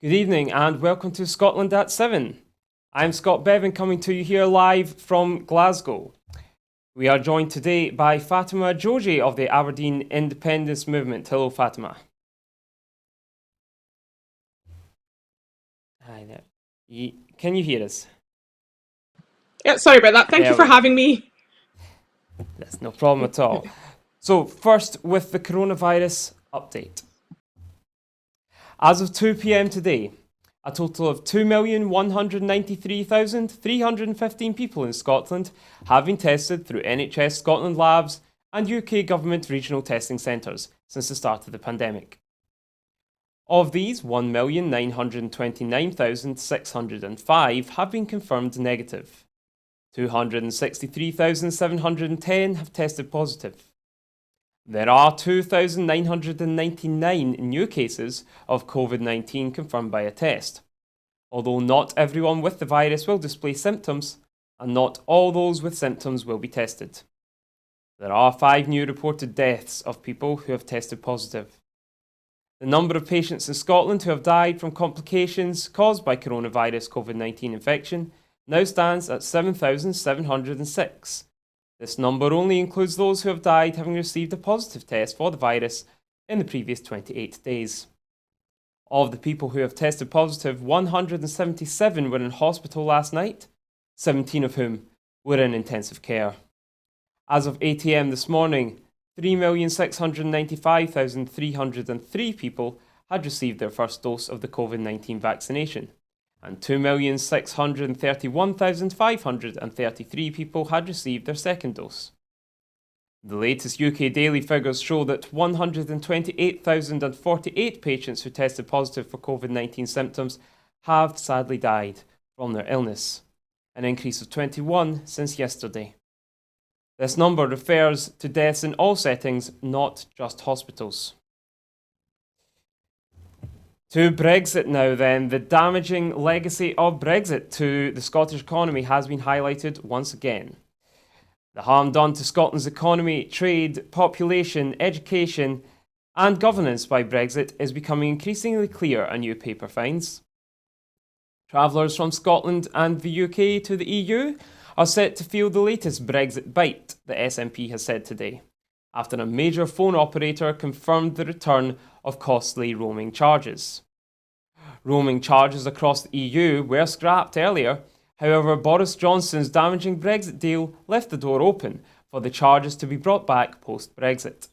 Good evening and welcome to Scotland at 7. I'm Scott Bevan coming to you here live from Glasgow. We are joined today by Fatima Joji of the Aberdeen Independence Movement. Hello, Fatima. Hi there. Can you hear us? Yeah, sorry about that. Thank you for having me. That's no problem at all. So first, with the coronavirus update. As of 2 p.m. today, a total of 2,193,315 people in Scotland have been tested through NHS Scotland labs and UK government regional testing centres since the start of the pandemic. Of these, 1,929,605 have been confirmed negative. 263,710 have tested positive. There are 2,999 new cases of COVID-19 confirmed by a test, although not everyone with the virus will display symptoms, and not all those with symptoms will be tested. There are 5 new reported deaths of people who have tested positive. The number of patients in Scotland who have died from complications caused by coronavirus COVID-19 infection now stands at 7,706. This number only includes those who have died having received a positive test for the virus in the previous 28 days. Of the people who have tested positive, 177 were in hospital last night, 17 of whom were in intensive care. As of 8 am this morning, 3,695,303 people had received their first dose of the COVID-19 vaccination, and 2,631,533 people had received their second dose. The latest UK daily figures show that 128,048 patients who tested positive for COVID-19 symptoms have sadly died from their illness, an increase of 21 since yesterday. This number refers to deaths in all settings, not just hospitals. To Brexit now then, the damaging legacy of Brexit to the Scottish economy has been highlighted once again. The harm done to Scotland's economy, trade, population, education and governance by Brexit is becoming increasingly clear, a new paper finds. Travellers from Scotland and the UK to the EU are set to feel the latest Brexit bite, the SNP has said today, after a major phone operator confirmed the return of costly roaming charges. Roaming charges across the EU were scrapped earlier. However, Boris Johnson's damaging Brexit deal left the door open for the charges to be brought back post-Brexit.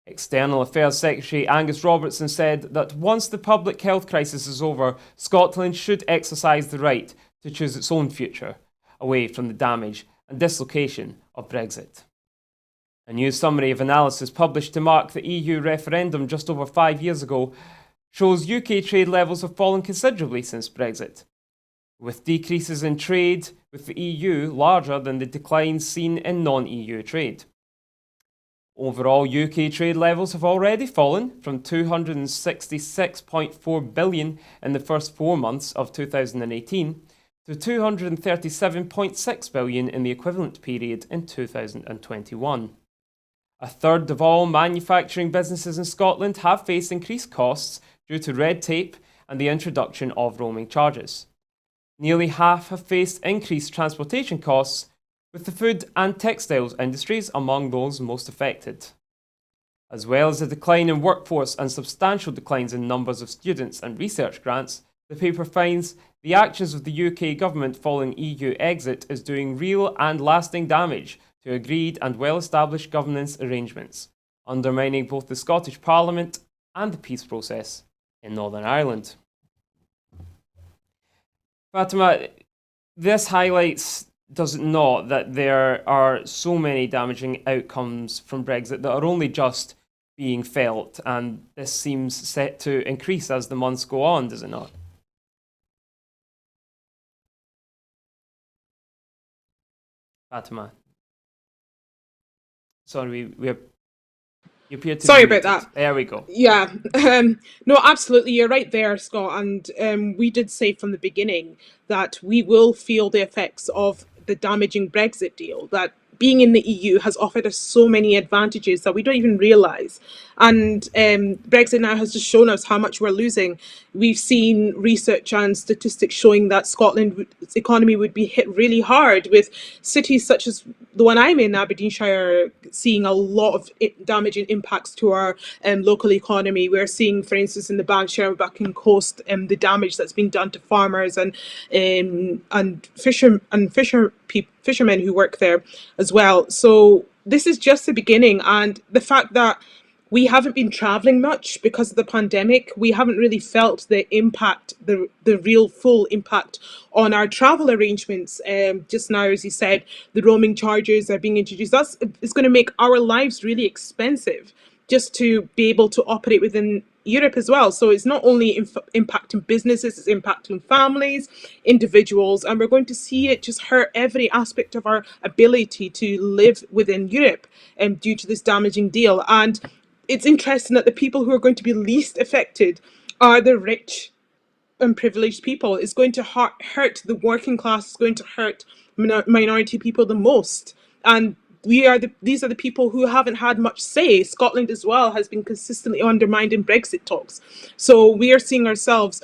External Affairs Secretary Angus Robertson said that once the public health crisis is over, Scotland should exercise the right to choose its own future, away from the damage and dislocation of Brexit. A new summary of analysis published to mark the EU referendum just over 5 years ago shows UK trade levels have fallen considerably since Brexit, with decreases in trade with the EU larger than the declines seen in non-EU trade. Overall, UK trade levels have already fallen from £266.4 billion in the first 4 months of 2018 to £237.6 billion in the equivalent period in 2021. A third of all manufacturing businesses in Scotland have faced increased costs due to red tape and the introduction of roaming charges. Nearly half have faced increased transportation costs, with the food and textiles industries among those most affected. As well as a decline in workforce and substantial declines in numbers of students and research grants, the paper finds the actions of the UK government following EU exit is doing real and lasting damage to agreed and well-established governance arrangements, undermining both the Scottish Parliament and the peace process in Northern Ireland. Fatima, this highlights, does it not, that there are so many damaging outcomes from Brexit that are only just being felt, and this seems set to increase as the months go on, does it not? Fatima. Sorry, you appear to Sorry be about muted. that. There we go. Yeah, no, absolutely, you're right there, Scott. And we did say from the beginning that we will feel the effects of the damaging Brexit deal, that being in the EU has offered us so many advantages that we don't even realise. And Brexit now has just shown us how much we're losing. We've seen research and statistics showing that Scotland's economy would be hit really hard, with cities such as the one I'm in, Aberdeenshire, seeing a lot of damaging impacts to our local economy. We're seeing, for instance, in the Banshire, Bucking Coast, the damage that's been done to farmers and fishermen who work there as well. So this is just the beginning, and the fact that we haven't been traveling much because of the pandemic. We haven't really felt the impact, the real full impact on our travel arrangements. Just now, as you said, the roaming charges are being introduced. That's it's going to make our lives really expensive just to be able to operate within Europe as well. So it's not only impacting businesses, it's impacting families, individuals, and we're going to see it just hurt every aspect of our ability to live within Europe due to this damaging deal. And it's interesting that the people who are going to be least affected are the rich and privileged people. It's going to hurt the working class. It's going to hurt minority people the most. And these are the people who haven't had much say. Scotland as well has been consistently undermined in Brexit talks. So we are seeing ourselves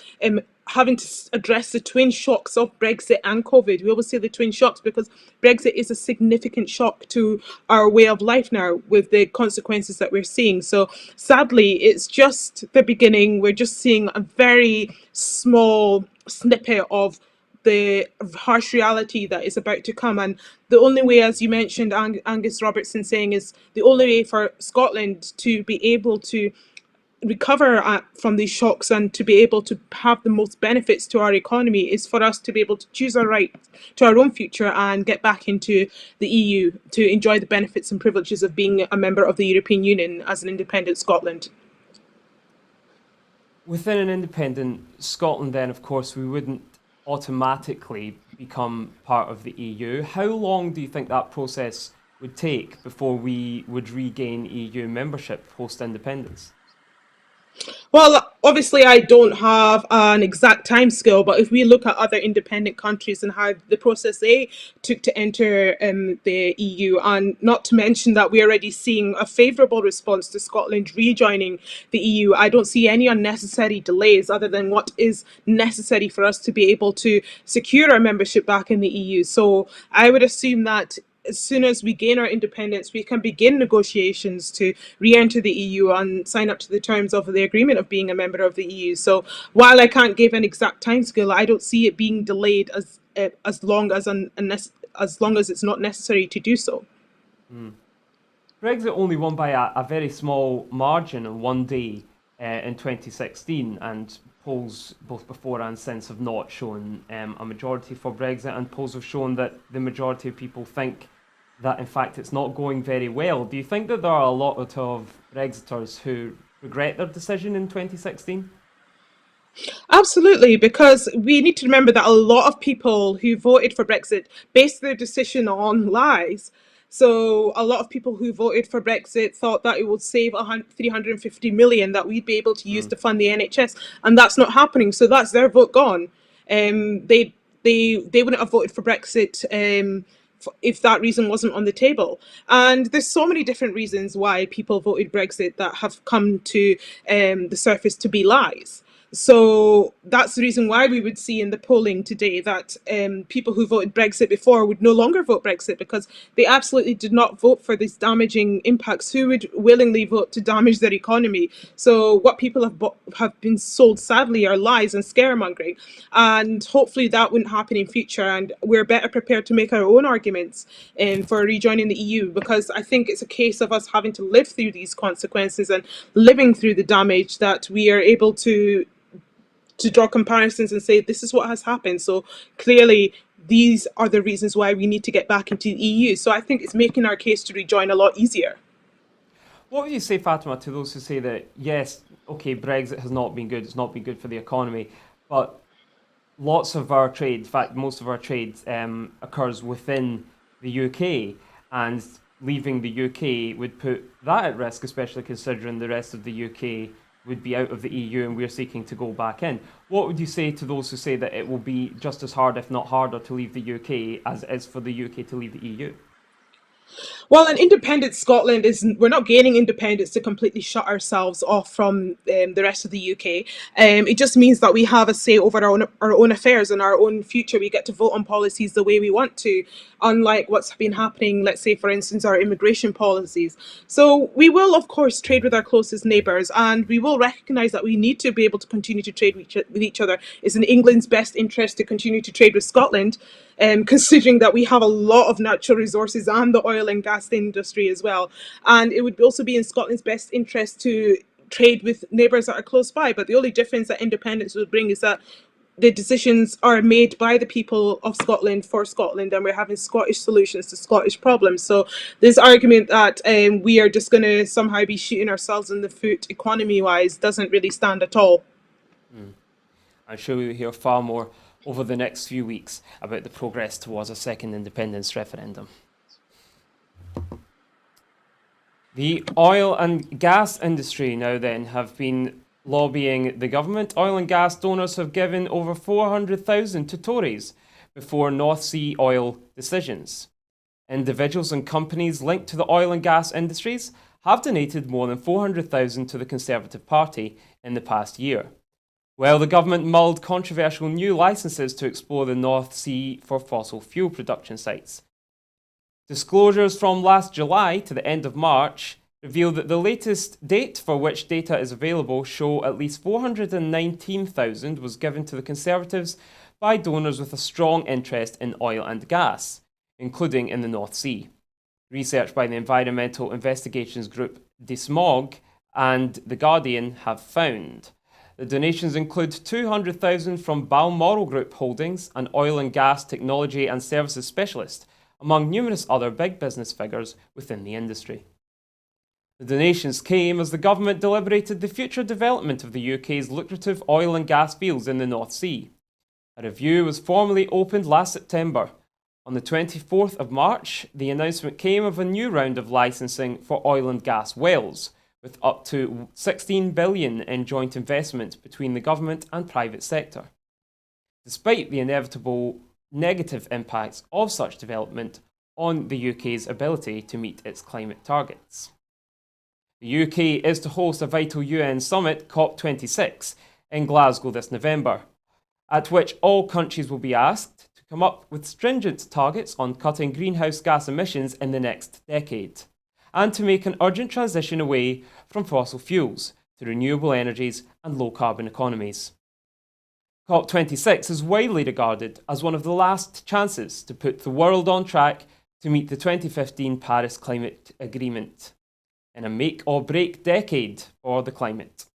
having to address the twin shocks of Brexit and COVID. We always say the twin shocks because Brexit is a significant shock to our way of life now with the consequences that we're seeing. So sadly, it's just the beginning. We're just seeing a very small snippet of the harsh reality that is about to come. And the only way, as you mentioned, Angus Robertson saying, is the only way for Scotland to be able to recover from these shocks and to be able to have the most benefits to our economy is for us to be able to choose our right to our own future and get back into the EU to enjoy the benefits and privileges of being a member of the European Union as an independent Scotland. Within an independent Scotland, then, of course, we wouldn't automatically become part of the EU. How long do you think that process would take before we would regain EU membership post-independence? Well, obviously, I don't have an exact timescale, but if we look at other independent countries and how the process they took to enter the EU, and not to mention that we're already seeing a favourable response to Scotland rejoining the EU, I don't see any unnecessary delays other than what is necessary for us to be able to secure our membership back in the EU. So I would assume that as soon as we gain our independence, we can begin negotiations to re-enter the EU and sign up to the terms of the agreement of being a member of the EU. So while I can't give an exact timescale, I don't see it being delayed as long as it's not necessary to do so. Brexit only won by a very small margin on one day in 2016, and polls both before and since have not shown a majority for Brexit, and polls have shown that the majority of people think that in fact it's not going very well. Do you think that there are a lot of Brexiters who regret their decision in 2016? Absolutely, because we need to remember that a lot of people who voted for Brexit based their decision on lies. So a lot of people who voted for Brexit thought that it would save 350 million that we'd be able to use to fund the NHS, and that's not happening. So that's their vote gone. They wouldn't have voted for Brexit if that reason wasn't on the table. And there's so many different reasons why people voted Brexit that have come to the surface to be lies. So that's the reason why we would see in the polling today that people who voted Brexit before would no longer vote Brexit, because they absolutely did not vote for these damaging impacts. Who would willingly vote to damage their economy? So what people have been sold, sadly, are lies and scaremongering. And hopefully that wouldn't happen in future. And we're better prepared to make our own arguments for rejoining the EU, because I think it's a case of us having to live through these consequences and living through the damage that we are able to draw comparisons and say this is what has happened. So clearly these are the reasons why we need to get back into the EU. So I think it's making our case to rejoin a lot easier. What would you say, Fatima, to those who say that, yes, okay, Brexit has not been good, it's not been good for the economy, but lots of our trade, in fact, most of our trade occurs within the UK, and leaving the UK would put that at risk, especially considering the rest of the UK would be out of the EU and we're seeking to go back in. What would you say to those who say that it will be just as hard, if not harder, to leave the UK as it is for the UK to leave the EU? Well, an independent Scotland is, we're not gaining independence to completely shut ourselves off from the rest of the UK. It just means that we have a say over our own affairs and our own future. We get to vote on policies the way we want to, unlike what's been happening, let's say, for instance, our immigration policies. So we will, of course, trade with our closest neighbours, and we will recognise that we need to be able to continue to trade with each other. It's in England's best interest to continue to trade with Scotland, considering that we have a lot of natural resources and the oil and gas industry as well. And it would also be in Scotland's best interest to trade with neighbours that are close by. But the only difference that independence would bring is that the decisions are made by the people of Scotland for Scotland, and we're having Scottish solutions to Scottish problems. So this argument that we are just going to somehow be shooting ourselves in the foot economy-wise doesn't really stand at all. I'm sure we'll hear far more over the next few weeks about the progress towards a second independence referendum. The oil and gas industry now then have been lobbying the government. Oil and gas donors have given over 400,000 to Tories before North Sea oil decisions. Individuals and companies linked to the oil and gas industries have donated more than 400,000 to the Conservative Party in the past year. Well, the government mulled controversial new licences to explore the North Sea for fossil fuel production sites. Disclosures from last July to the end of March reveal that the latest date for which data is available show at least 419,000 was given to the Conservatives by donors with a strong interest in oil and gas, including in the North Sea. Research by the environmental investigations group DeSmog and The Guardian have found. The donations include 200,000 from Balmoral Group Holdings, an oil and gas technology and services specialist, among numerous other big business figures within the industry. The donations came as the government deliberated the future development of the UK's lucrative oil and gas fields in the North Sea. A review was formally opened last September. On the 24th of March, the announcement came of a new round of licensing for oil and gas wells, with up to 16 billion in joint investment between the government and private sector. Despite the inevitable negative impacts of such development on the UK's ability to meet its climate targets. The UK is to host a vital UN summit, COP26, in Glasgow this November, at which all countries will be asked to come up with stringent targets on cutting greenhouse gas emissions in the next decade, and to make an urgent transition away from fossil fuels to renewable energies and low-carbon economies. COP26 is widely regarded as one of the last chances to put the world on track to meet the 2015 Paris Climate Agreement, in a make-or-break decade for the climate.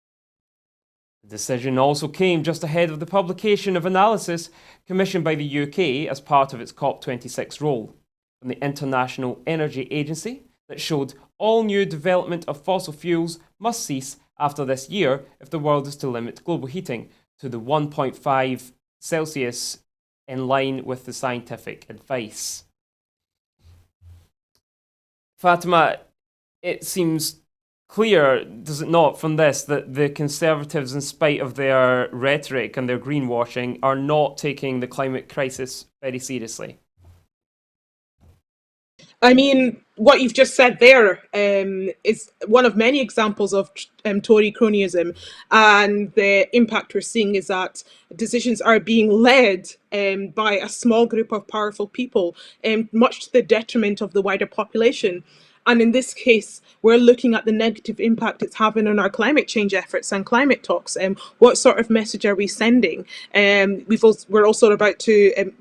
The decision also came just ahead of the publication of analysis commissioned by the UK as part of its COP26 role from the International Energy Agency that showed all new development of fossil fuels must cease after this year if the world is to limit global heating to the 1.5 Celsius in line with the scientific advice. Fatima, it seems clear, does it not, from this, that the Conservatives, in spite of their rhetoric and their greenwashing, are not taking the climate crisis very seriously? I mean, what you've just said there is one of many examples of Tory cronyism, and the impact we're seeing is that decisions are being led by a small group of powerful people, much to the detriment of the wider population. And in this case, we're looking at the negative impact it's having on our climate change efforts and climate talks. What sort of message are we sending? We're also about to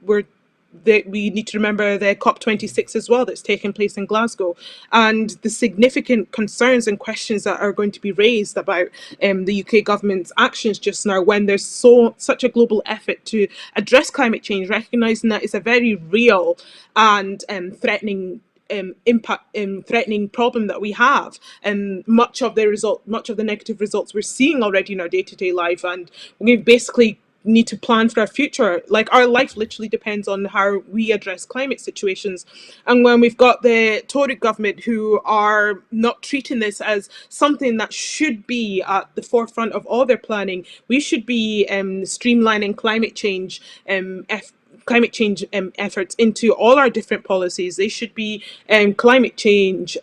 we need to remember the COP26 as well that's taking place in Glasgow, and the significant concerns and questions that are going to be raised about the UK government's actions just now, when there's such a global effort to address climate change, recognising that it's a very real and threatening threatening problem that we have, and much of the negative results we're seeing already in our day-to-day life, and we basically need to plan for our future. Like, our life literally depends on how we address climate situations. And when we've got the Tory government who are not treating this as something that should be at the forefront of all their planning, we should be streamlining climate change climate change efforts into all our different policies. They should be climate change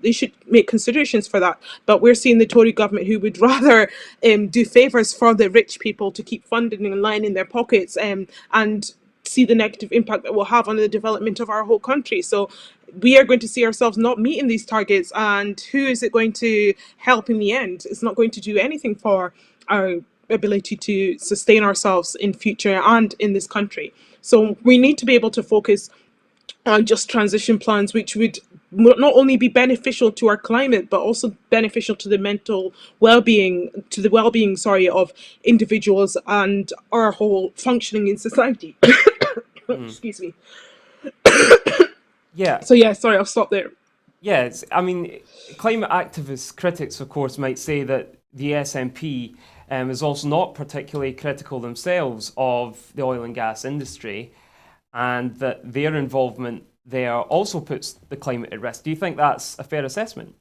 they should make considerations for that. But we're seeing the Tory government who would rather do favours for the rich people to keep funding and lining their pockets and see the negative impact that will have on the development of our whole country. So we are going to see ourselves not meeting these targets, and who is it going to help in the end? It's not going to do anything for our ability to sustain ourselves in future and in this country. So we need to be able to focus on just transition plans which would not only be beneficial to our climate but also beneficial to the mental well-being, to the well-being, of individuals and our whole functioning in society. Excuse me. Yeah. So yeah, sorry, I'll stop there. Yes, I mean, climate activist critics, of course, might say that the SNP is also not particularly critical themselves of the oil and gas industry, and that their involvement there also puts the climate at risk. Do you think that's a fair assessment?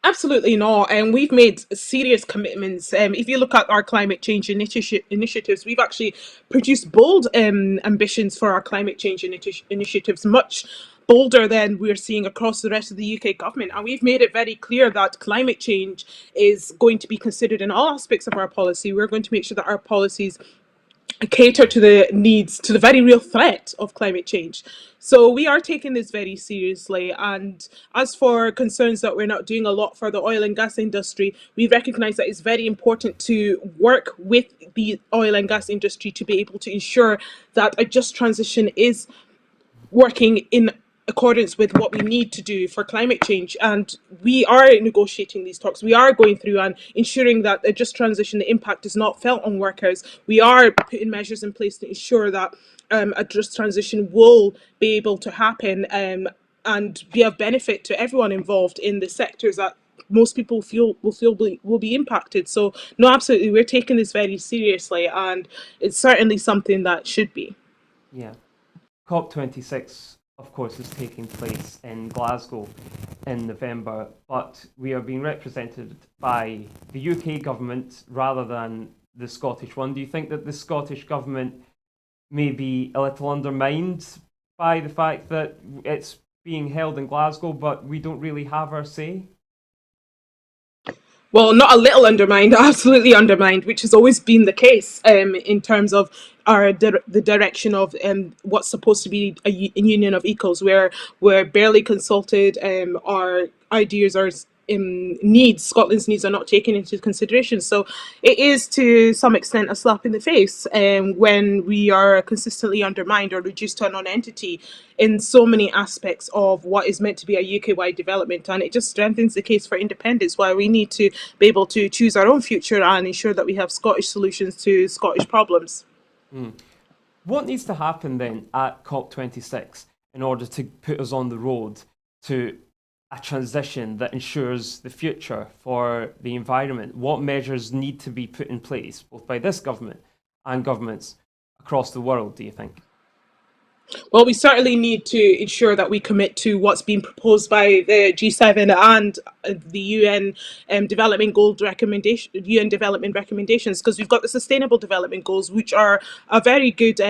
Absolutely not. And we've made serious commitments. If you look at our climate change initiatives, we've actually produced bold ambitions for our climate change initiatives, much bolder than we're seeing across the rest of the UK government. And we've made it very clear that climate change is going to be considered in all aspects of our policy. We're going to make sure that our policies cater to the needs, to the very real threat of climate change. So we are taking this very seriously. And as for concerns that we're not doing a lot for the oil and gas industry, we recognise that it's very important to work with the oil and gas industry to be able to ensure that a just transition is working in accordance with what we need to do for climate change. And we are negotiating these talks. We are going through and ensuring that a just transition, the impact is not felt on workers. We are putting measures in place to ensure that a just transition will be able to happen and be of benefit to everyone involved in the sectors that most people will be impacted. So no, absolutely, we're taking this very seriously, and it's certainly something that should be. Yeah. COP26, of course, is taking place in Glasgow in November, but we are being represented by the UK government rather than the Scottish one. Do you think that the Scottish government may be a little undermined by the fact that it's being held in Glasgow, but we don't really have our say? Well, not a little undermined, absolutely undermined, which has always been the case in terms of the direction of what's supposed to be a union of equals, where we're barely consulted, our ideas are needs, Scotland's needs are not taken into consideration. So it is to some extent a slap in the face when we are consistently undermined or reduced to a non-entity in so many aspects of what is meant to be a UK-wide development. And it just strengthens the case for independence, why we need to be able to choose our own future and ensure that we have Scottish solutions to Scottish problems. What needs to happen then at COP26 in order to put us on the road to a transition that ensures the future for the environment? What measures need to be put in place, both by this government and governments across the world, do you think? Well, we certainly need to ensure that we commit to what's been proposed by the G7 and the UN development goal recommendation, UN development recommendations, because we've got the Sustainable Development Goals, which are a very good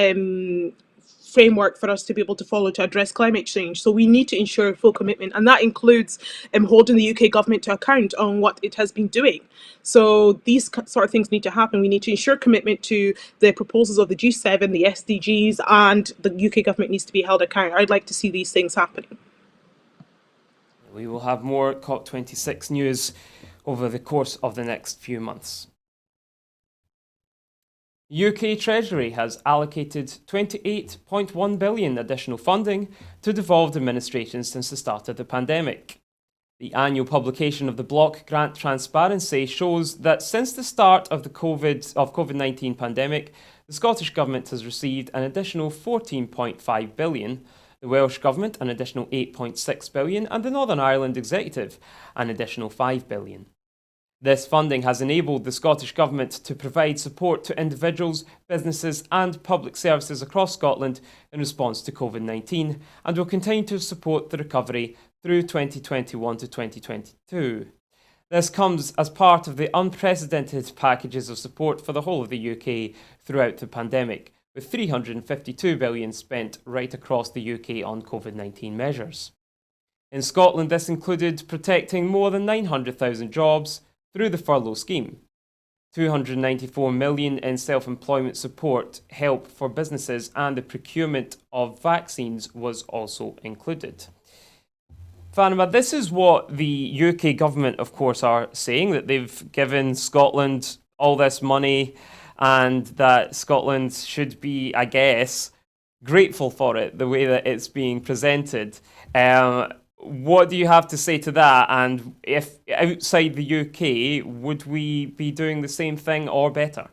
framework for us to be able to follow to address climate change. So we need to ensure full commitment, and that includes holding the UK government to account on what it has been doing. So these sort of things need to happen. We need to ensure commitment to the proposals of the G7, the SDGs, and the UK government needs to be held accountable. I'd like to see these things happening. We will have more COP26 news over the course of the next few months. UK Treasury has allocated £28.1 billion additional funding to devolved administrations since the start of the pandemic. The annual publication of the Block Grant Transparency shows that since the start of the COVID-19 pandemic, the Scottish Government has received an additional £14.5 billion, the Welsh Government an additional £8.6 billion, and the Northern Ireland Executive an additional £5 billion. This funding has enabled the Scottish Government to provide support to individuals, businesses and public services across Scotland in response to COVID-19 and will continue to support the recovery through 2021 to 2022. This comes as part of the unprecedented packages of support for the whole of the UK throughout the pandemic, with 352 billion spent right across the UK on COVID-19 measures. In Scotland, this included protecting more than 900,000 jobs through the furlough scheme. 294 million in self-employment support, help for businesses, and the procurement of vaccines was also included. Fatima, this is what the UK government, of course, are saying, that they've given Scotland all this money and that Scotland should be, I guess, grateful for it, the way that it's being presented. What do you have to say to that? And if outside the UK, would we be doing the same thing or better?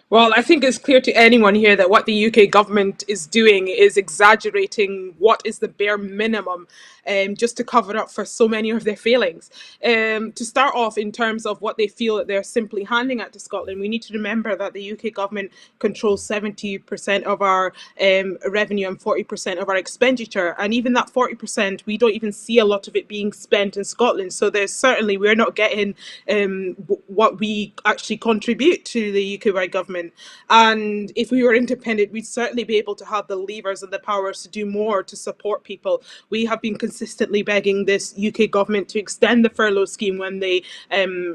Well, I think it's clear to anyone here that what the UK government is doing is exaggerating what is the bare minimum, just to cover up for so many of their failings. To start off, in terms of what they feel that they're simply handing out to Scotland, we need to remember that the UK government controls 70% of our revenue and 40% of our expenditure. And even that 40%, we don't even see a lot of it being spent in Scotland. So there's certainly, we're not getting what we actually contribute to the UK-wide government. And if we were independent, we'd certainly be able to have the levers and the powers to do more to support people. We have been consistently begging this UK government to extend the furlough scheme when they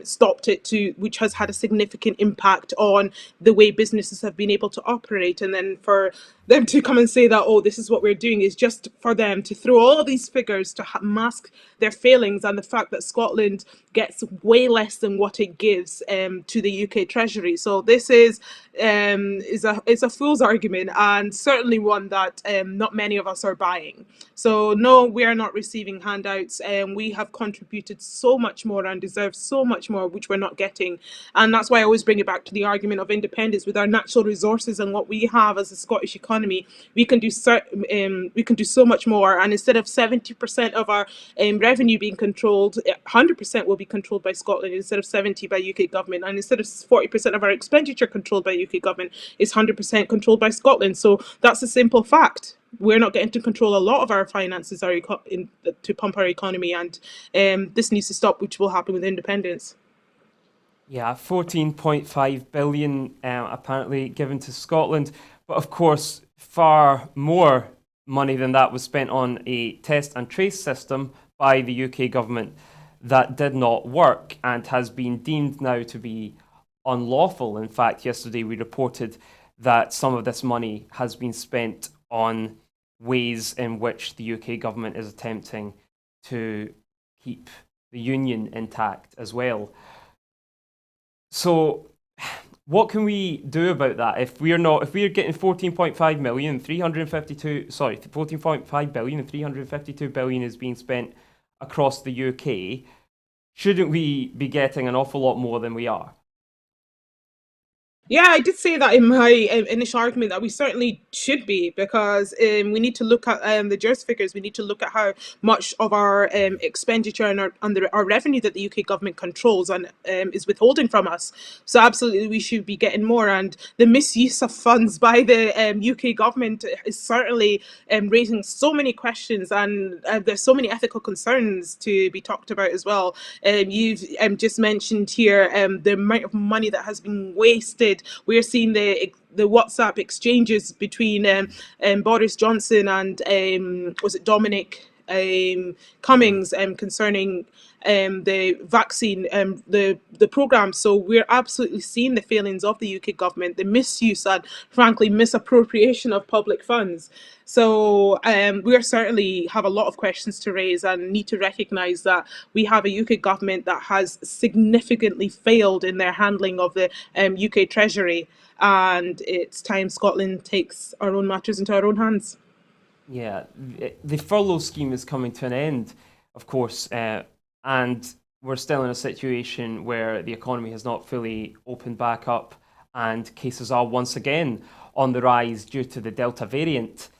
stopped it, which has had a significant impact on the way businesses have been able to operate. And then for them to come and say that, oh, this is what we're doing, is just for them to throw all these figures to mask their failings and the fact that Scotland gets way less than what it gives to the UK Treasury. So this is a fool's argument, and certainly one that not many of us are buying. So no, we are not receiving handouts, and we have contributed so much more and deserve so much more, which we're not getting. And that's why I always bring it back to the argument of independence. With our natural resources and what we have as a Scottish economy, we can do so much more. And instead of 70% of our revenue being controlled, 100% will be controlled by Scotland instead of 70% by UK government. And instead of 40% of our expenditure controlled by UK government, it's 100% controlled by Scotland. So that's a simple fact. We're not getting to control a lot of our finances to pump our economy, and this needs to stop, which will happen with independence. Yeah, 14.5 billion apparently given to Scotland. But of course, far more money than that was spent on a test and trace system by the UK government that did not work and has been deemed now to be unlawful. In fact, yesterday we reported that some of this money has been spent on ways in which the UK government is attempting to keep the union intact as well. So what can we do about that if we're getting 14.5 billion and 352 billion is being spent across the UK? Shouldn't we be getting an awful lot more than we are? Yeah, I did say that in my initial argument that we certainly should be, because we need to look at the JERS figures. We need to look at how much of our expenditure and our revenue that the UK government controls and is withholding from us. So absolutely, we should be getting more. And the misuse of funds by the UK government is certainly raising so many questions, and there's so many ethical concerns to be talked about as well. You've just mentioned here the amount of money that has been wasted. We're seeing the WhatsApp exchanges between Boris Johnson and was it Dominic Cummings concerning the vaccine, the program. So we're absolutely seeing the failings of the UK government, the misuse and frankly misappropriation of public funds. So we certainly have a lot of questions to raise and need to recognise that we have a UK government that has significantly failed in their handling of the UK Treasury, and it's time Scotland takes our own matters into our own hands. Yeah, the furlough scheme is coming to an end, of course, and we're still in a situation where the economy has not fully opened back up and cases are once again on the rise due to the Delta variant.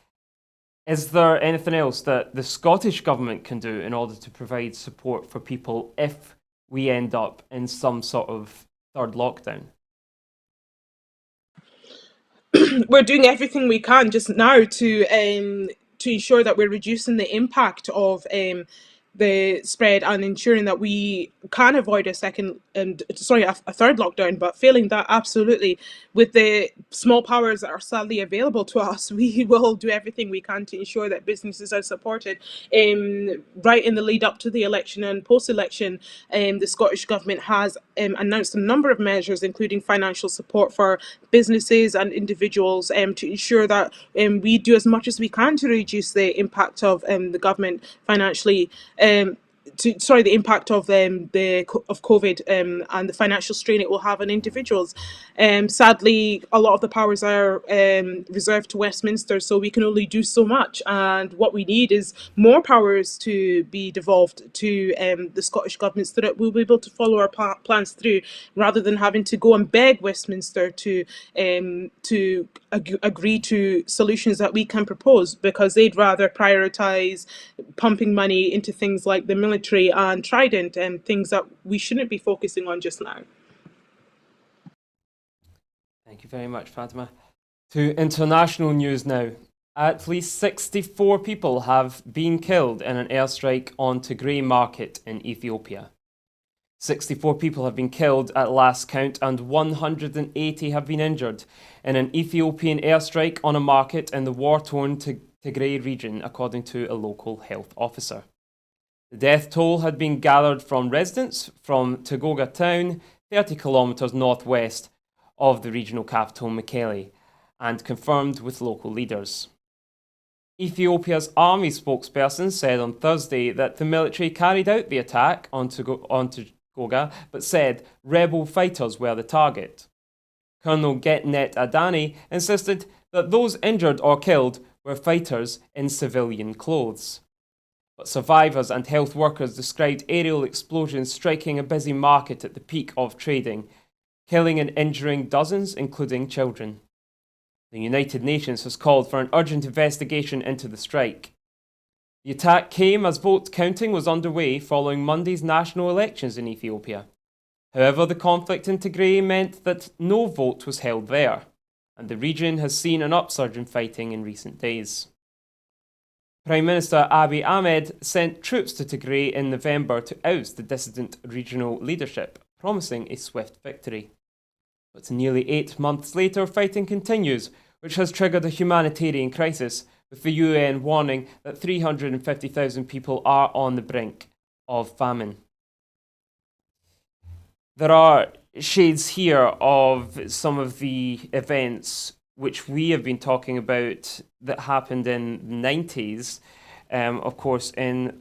Is there anything else that the Scottish Government can do in order to provide support for people if we end up in some sort of third lockdown? We're doing everything we can just now to ensure that we're reducing the impact of the spread and ensuring that we can avoid a third lockdown. But failing that, absolutely, with the small powers that are sadly available to us, we will do everything we can to ensure that businesses are supported. Right in the lead up to the election and post-election, the Scottish Government has announced a number of measures, including financial support for businesses and individuals, to ensure that we do as much as we can to reduce the impact of the government financially. The impact of COVID and the financial strain it will have on individuals. Sadly, a lot of the powers are reserved to Westminster, so we can only do so much. And what we need is more powers to be devolved to the Scottish Government so that we'll be able to follow our plans through, rather than having to go and beg Westminster to agree to solutions that we can propose, because they'd rather prioritise pumping money into things like the military and Trident, and things that we shouldn't be focusing on just now. Thank you very much, Fatima. To international news now. At least 64 people have been killed in an airstrike on Tigray market in Ethiopia. 64 people have been killed at last count and 180 have been injured in an Ethiopian airstrike on a market in the war-torn Tigray region, according to a local health officer. The death toll had been gathered from residents from Togoga town, 30 kilometres northwest of the regional capital Mekelle, and confirmed with local leaders. Ethiopia's army spokesperson said on Thursday that the military carried out the attack on Togoga, but said rebel fighters were the target. Colonel Getnet Adani insisted that those injured or killed were fighters in civilian clothes. But survivors and health workers described aerial explosions striking a busy market at the peak of trading, killing and injuring dozens, including children. The United Nations has called for an urgent investigation into the strike. The attack came as vote counting was underway following Monday's national elections in Ethiopia. However, the conflict in Tigray meant that no vote was held there, and the region has seen an upsurge in fighting in recent days. Prime Minister Abiy Ahmed sent troops to Tigray in November to oust the dissident regional leadership, promising a swift victory. But nearly 8 months later, fighting continues, which has triggered a humanitarian crisis, with the UN warning that 350,000 people are on the brink of famine. There are shades here of some of the events which we have been talking about that happened in the 90s, of course, in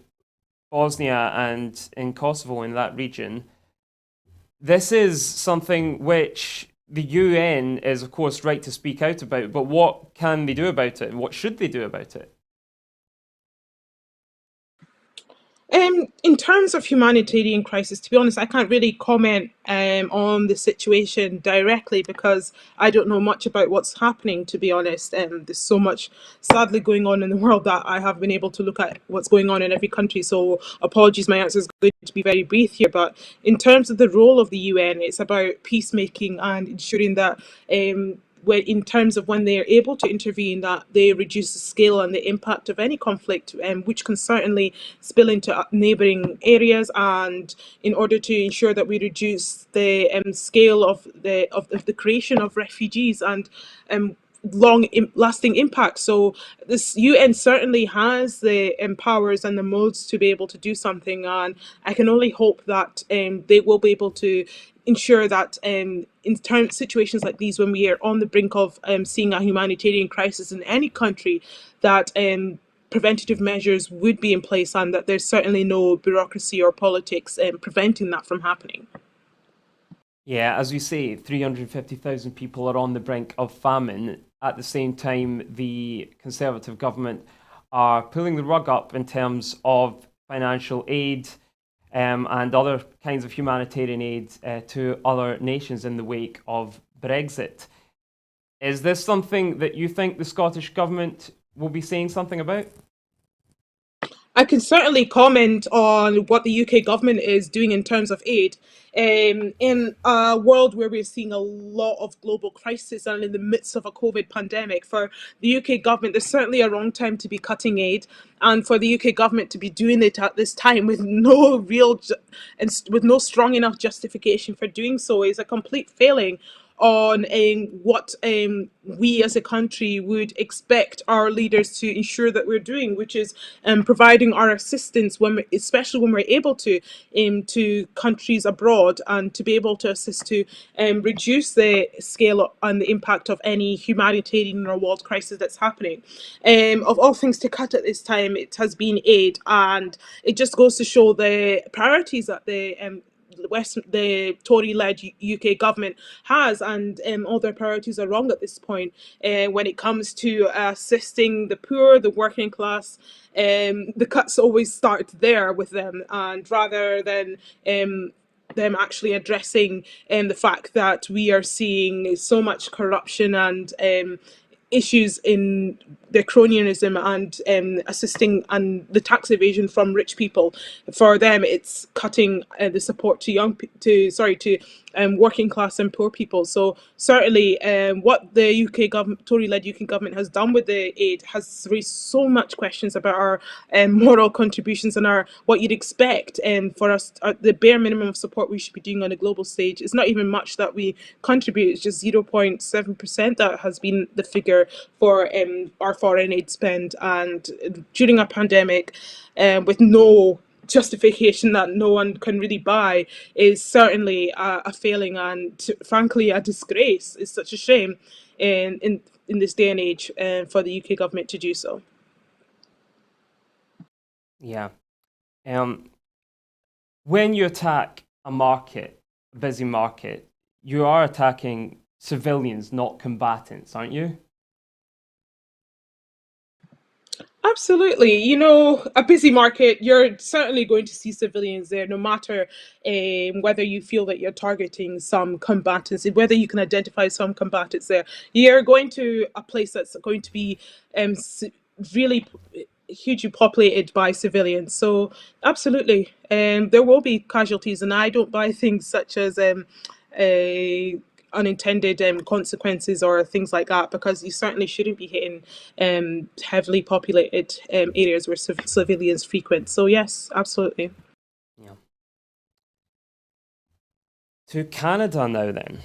Bosnia and in Kosovo, in that region. This is something which the UN is, of course, right to speak out about, but what can they do about it? What should they do about it? In terms of humanitarian crisis, to be honest, I can't really comment on the situation directly, because I don't know much about what's happening, to be honest. There's so much sadly going on in the world that I have been able to look at what's going on in every country. So apologies, my answer is going to be very brief here. But in terms of the role of the UN, it's about peacemaking and ensuring that in terms of when they are able to intervene, that they reduce the scale and the impact of any conflict, which can certainly spill into neighbouring areas, and in order to ensure that we reduce the scale of the creation of refugees and lasting impact. So this UN certainly has the powers and the modes to be able to do something, and I can only hope that they will be able to ensure that in situations like these, when we are on the brink of seeing a humanitarian crisis in any country, that preventative measures would be in place, and that there's certainly no bureaucracy or politics preventing that from happening. Yeah, as we say, 350,000 people are on the brink of famine. At the same time, the Conservative government are pulling the rug up in terms of financial aid and other kinds of humanitarian aid to other nations in the wake of Brexit. Is this something that you think the Scottish government will be saying something about? I can certainly comment on what the UK government is doing in terms of aid. In a world where we're seeing a lot of global crisis and in the midst of a COVID pandemic, for the UK government, there's certainly a wrong time to be cutting aid, and for the UK government to be doing it at this time with no with no strong enough justification for doing so is a complete failing on what we as a country would expect our leaders to ensure that we're doing, which is providing our assistance especially when we're able to countries abroad, and to be able to assist to reduce the scale and the impact of any humanitarian or world crisis that's happening. Of all things to cut at this time, it has been aid, and it just goes to show the priorities that the Tory-led UK government has, and all their priorities are wrong at this point. When it comes to assisting the poor, the working class, the cuts always start there with them, and rather than them actually addressing the fact that we are seeing so much corruption and issues in the cronyism and assisting and the tax evasion from rich people. For them, it's cutting the support to working class and poor people. So certainly, what the UK government, Tory-led UK government, has done with the aid has raised so much questions about our moral contributions and our what you'd expect for us. The bare minimum of support we should be doing on a global stage. It's not even much that we contribute. It's just 0.7% that has been the figure for our foreign aid spend, and during a pandemic, with no justification that no one can really buy, is certainly a failing and frankly a disgrace. It's such a shame in this day and age for the UK government to do so. Yeah. When you attack a market, a busy market, you are attacking civilians, not combatants, aren't you? Absolutely. A busy market, you're certainly going to see civilians there, no matter whether you feel that you're targeting some combatants, whether you can identify some combatants there. You're going to a place that's going to be really hugely populated by civilians. So, absolutely. There will be casualties, and I don't buy things such as a unintended consequences or things like that, because you certainly shouldn't be hitting heavily populated areas where civilians frequent. So yes, absolutely. Yeah. To Canada now then.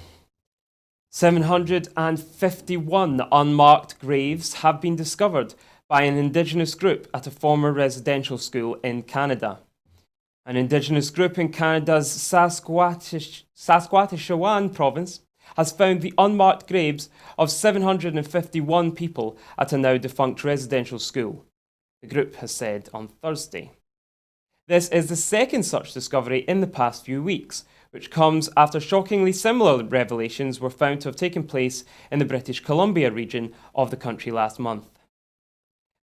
751 unmarked graves have been discovered by an Indigenous group at a former residential school in Canada. An Indigenous group in Canada's Saskatchewan province has found the unmarked graves of 751 people at a now defunct residential school, the group has said on Thursday. This is the second such discovery in the past few weeks, which comes after shockingly similar revelations were found to have taken place in the British Columbia region of the country last month.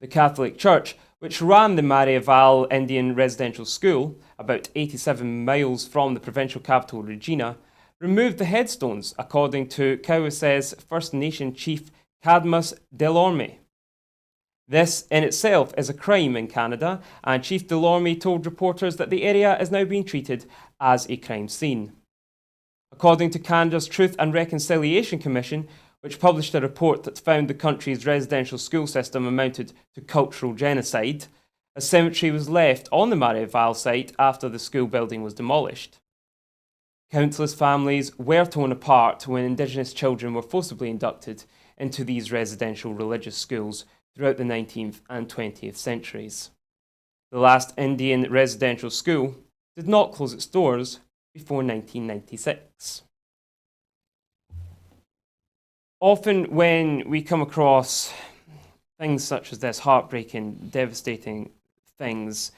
The Catholic Church, which ran the Marival Indian Residential School, about 87 miles from the provincial capital Regina, removed the headstones, according to Cowess's First Nation chief Cadmus Delorme. This in itself is a crime in Canada, and Chief Delorme told reporters that the area is now being treated as a crime scene. According to Canada's Truth and Reconciliation Commission, which published a report that found the country's residential school system amounted to cultural genocide, a cemetery was left on the Marival site after the school building was demolished. Countless families were torn apart when Indigenous children were forcibly inducted into these residential religious schools throughout the 19th and 20th centuries. The last Indian residential school did not close its doors before 1996. Often when we come across things such as this, heartbreaking, devastating things,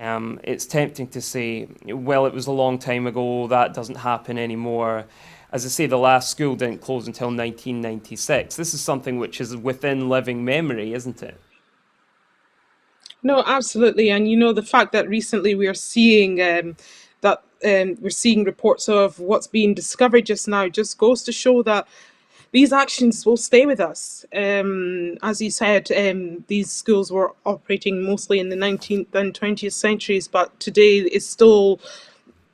it's tempting to say, well, it was a long time ago, that doesn't happen anymore. As I say, the last school didn't close until 1996. This is something which is within living memory, isn't it? No, absolutely. And the fact that recently we are seeing that we're seeing reports of what's being discovered just now just goes to show that these actions will stay with us. As you said, these schools were operating mostly in the 19th and 20th centuries, but today it's still,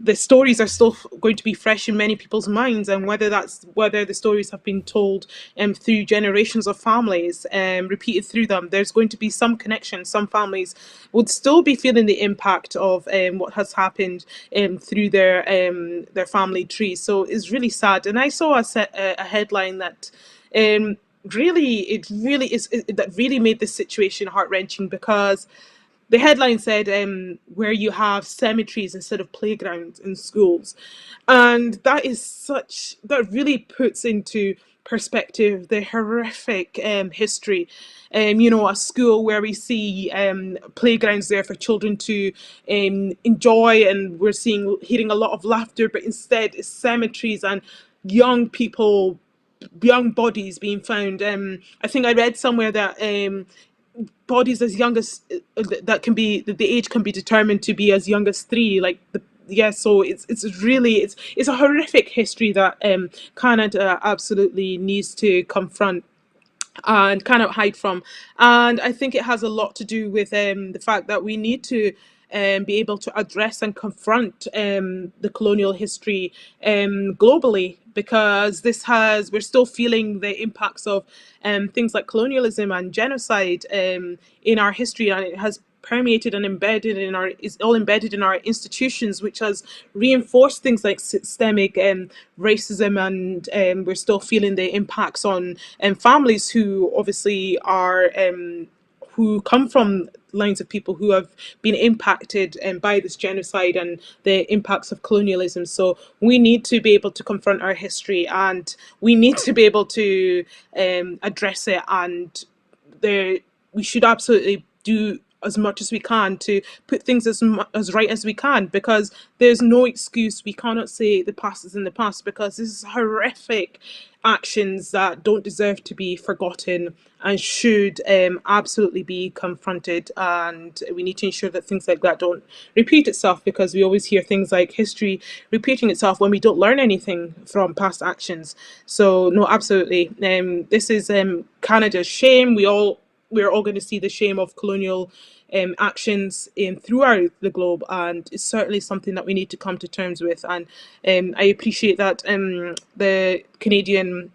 the stories are still going to be fresh in many people's minds, and whether the stories have been told through generations of families, repeated through them, there's going to be some connection. Some families would still be feeling the impact of what has happened through their family tree. So it's really sad. And I saw a headline that that really made this situation heart wrenching, because the headline said, where you have cemeteries instead of playgrounds in schools. And that really puts into perspective the horrific history. A school where we see playgrounds there for children to enjoy, and we're hearing a lot of laughter, but instead it's cemeteries and young people, young bodies being found. I think I read somewhere that bodies as young as the age can be determined to be as young as 3. Like the yeah, so it's a horrific history that Canada absolutely needs to confront and cannot hide from. And I think it has a lot to do with the fact that we need to be able to address and confront the colonial history globally, because we're still feeling the impacts of things like colonialism and genocide in our history, and it has permeated and is all embedded in our institutions, which has reinforced things like systemic racism. And we're still feeling the impacts on families who obviously are who come from lines of people who have been impacted by this genocide and the impacts of colonialism. So we need to be able to confront our history, and we need to be able to address it. And we should absolutely do as much as we can to put things as right as we can, because there's no excuse. We cannot say the past is in the past, because this is horrific actions that don't deserve to be forgotten and should absolutely be confronted. And we need to ensure that things like that don't repeat itself, because we always hear things like history repeating itself when we don't learn anything from past actions. So no, absolutely, this is Canada's shame. We're all going to see the shame of colonial actions throughout the globe, and it's certainly something that we need to come to terms with. And I appreciate that the Canadian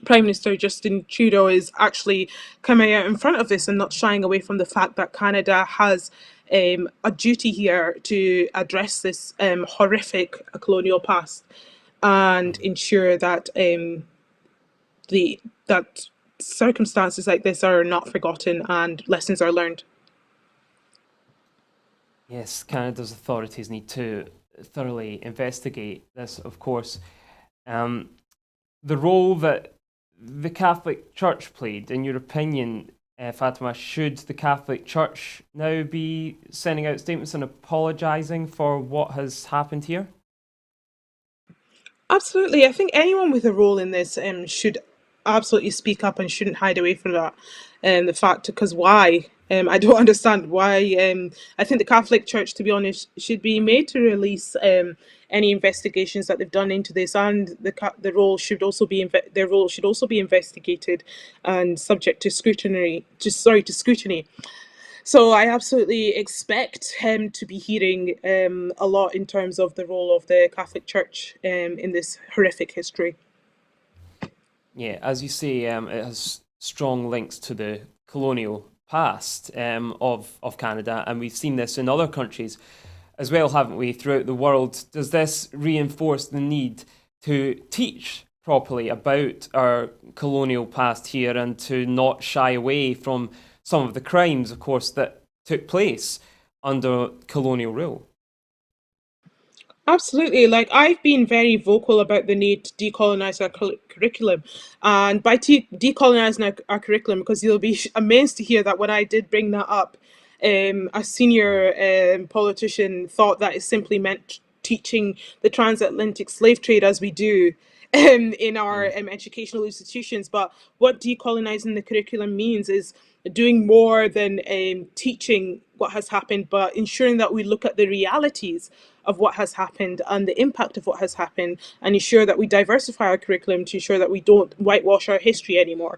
Prime Minister Justin Trudeau is actually coming out in front of this and not shying away from the fact that Canada has a duty here to address this horrific colonial past and ensure that that circumstances like this are not forgotten and lessons are learned. Yes, Canada's authorities need to thoroughly investigate this, of course. Um, the role that the Catholic Church played, in your opinion, Fatima, should the Catholic Church now be sending out statements and apologising for what has happened here? Absolutely. I think anyone with a role in this should absolutely speak up and shouldn't hide away from that. The fact, because why? I don't understand why. I think the Catholic Church, to be honest, should be made to release any investigations that they've done into this, and the role should also be their role should also be investigated and subject to scrutiny. To scrutiny. So I absolutely expect him to be hearing a lot in terms of the role of the Catholic Church in this horrific history. Yeah, as you say, it has strong links to the colonial past of Canada, and we've seen this in other countries as well, haven't we, throughout the world? Does this reinforce the need to teach properly about our colonial past here and to not shy away from some of the crimes, of course, that took place under colonial rule? Absolutely. Like, I've been very vocal about the need to decolonize our curriculum. And by decolonizing our curriculum, because you'll be amazed to hear that when I did bring that up, a senior politician thought that it simply meant teaching the transatlantic slave trade as we do in our Mm. educational institutions. But what decolonizing the curriculum means is doing more than teaching what has happened, but ensuring that we look at the realities of what has happened and the impact of what has happened, and ensure that we diversify our curriculum to ensure that we don't whitewash our history anymore.